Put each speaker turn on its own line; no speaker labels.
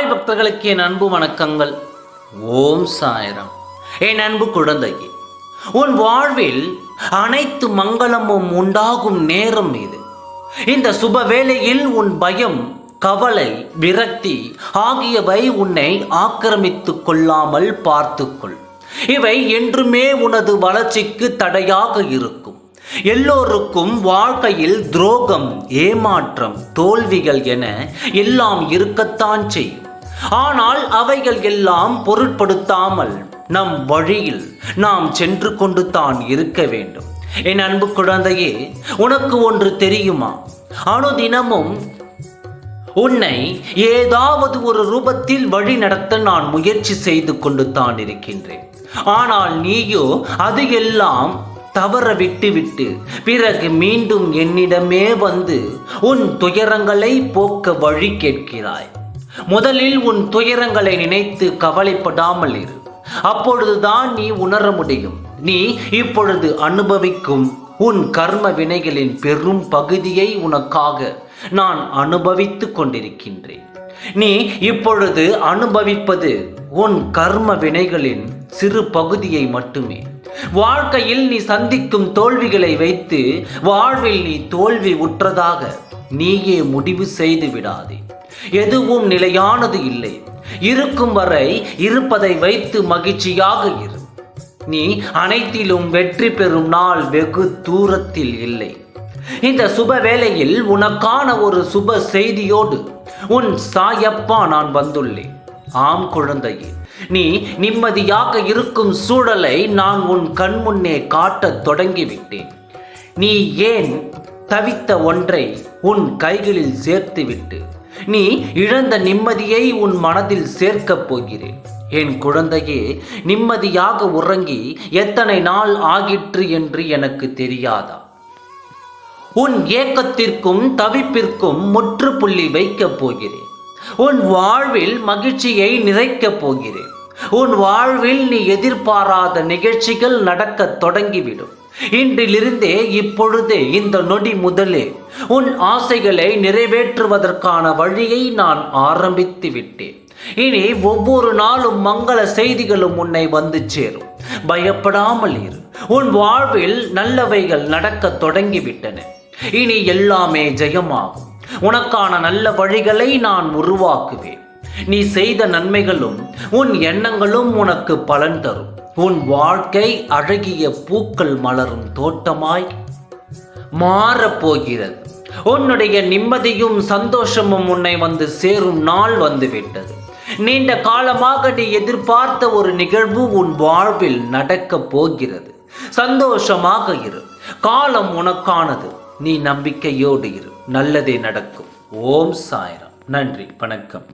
சாய் பக்தர்களுக்கு என் அன்பு வணக்கங்கள். ஓம் சாய்ராம். என் அன்பு குழந்தையே, உன் வாழ்வில் அனைத்து மங்களமும் உண்டாகும் நேரம் இது. இந்த சுப வேளையில் உன் பயம், கவலை, விரக்தி ஆகியவை உன்னை ஆக்கிரமித்துக் கொள்ளாமல் பார்த்துக்கொள். இவை என்றுமே உனது வளர்ச்சிக்கு தடையாக இருக்கும். எல்லோருக்கும் வாழ்க்கையில் துரோகம், ஏமாற்றம், தோல்விகள் என எல்லாம் இருக்கத்தான் செய்யும். ஆனால் அவைகள் எல்லாம் பொருட்படுத்தாமல் நம் வழியில் நாம் சென்று கொண்டு தான் இருக்க வேண்டும். என் அன்பு குழந்தையே, உனக்கு ஒன்று தெரியுமா? அனுதினமும் உன்னை ஏதாவது ஒரு ரூபத்தில் வழி நடத்த நான் முயற்சி செய்து கொண்டு தான் இருக்கின்றேன். ஆனால் நீயோ அது எல்லாம் தவற விட்டுவிட்டு பிறகு மீண்டும் என்னிடமே வந்து உன் துயரங்களை போக்க வழி கேட்கிறாய். முதலில் உன் துயரங்களை நினைத்து கவலைப்படாமல் இரு. அப்பொழுதுதான் நீ உணர முடியும். நீ இப்பொழுது அனுபவிக்கும் உன் கர்ம வினைகளின் பெரும் பகுதியை உனக்காக நான் அனுபவித்துக் கொண்டிருக்கின்றேன். நீ இப்பொழுது அனுபவிப்பது உன் கர்ம வினைகளின் சிறு பகுதியை மட்டுமே. வாழ்க்கையில் நீ சந்திக்கும் தோல்விகளை வைத்து வாழ்வில் நீ தோல்வி உற்றதாக நீயே முடிவு செய்து விடாதே. எதுவும் நிலையானது இல்லை. இருக்கும் வரை இருப்பதை வைத்து மகிழ்ச்சியாக இரு. நீ அனைத்திலும் வெற்றி பெறும் நாள் வெகு தூரத்தில் இல்லை. இந்த சுப வேளையில் உனக்கான ஒரு சுப செய்தியோடு உன் சாயப்பா நான் வந்துள்ளேன். ஆம் குழந்தையே, நீ நிம்மதியாக இருக்கும் சூழலை நான் உன் கண்முன்னே காட்டத் தொடங்கிவிட்டேன். நீ ஏன் தவித்த ஒன்றை உன் கைகளில் சேர்த்துவிட்டு நீ இழந்த நிம்மதியை உன் மனதில் சேர்க்கப் போகிறேன். என் குழந்தையே, நிம்மதியாக உறங்கி எத்தனை நாள் ஆகிற்று என்று எனக்கு தெரியாதா? உன் ஏக்கத்திற்கும் தவிப்பிற்கும் முற்றுப்புள்ளி வைக்கப் போகிறேன். உன் வாழ்வில் மகிழ்ச்சியை நிறைக்கப் போகிறேன். உன் வாழ்வில் நீ எதிர்பாராத நிகழ்ச்சிகள் நடக்க தொடங்கிவிடும். இன்றிலிருந்தே, இப்பொழுதே, இந்த நொடி முதலே உன் ஆசைகளை நிறைவேற்றுவதற்கான வழியை நான் ஆரம்பித்து விட்டேன். இனி ஒவ்வொரு நாளும் மங்கள செய்திகளும் உன்னை வந்து சேரும். பயப்படாமல் இரு. உன் வாழ்வில் நல்லவைகள் நடக்க தொடங்கிவிட்டன. இனி எல்லாமே ஜெயமாகும். உனக்கான நல்ல வழிகளை நான் உருவாக்குவேன். நீ செய்த நன்மைகளும் உன் எண்ணங்களும் உனக்கு பலன் தரும். உன் வாழ்க்கை அழகிய பூக்கள் மலரும் தோட்டமாய் மாறப்போகிறது. உன்னுடைய நிம்மதியும் சந்தோஷமும் உன்னை வந்து சேரும் நாள் வந்துவிட்டது. நீண்ட காலமாக நீ எதிர்பார்த்த ஒரு நிகழ்வு உன் வாழ்வில் நடக்கப் போகிறது. சந்தோஷமாக இரு. காலம் உனக்கானது. நீ நம்பிக்கையோடு இரு. நல்லதே நடக்கும். ஓம் சாய்ராம். நன்றி, வணக்கம்.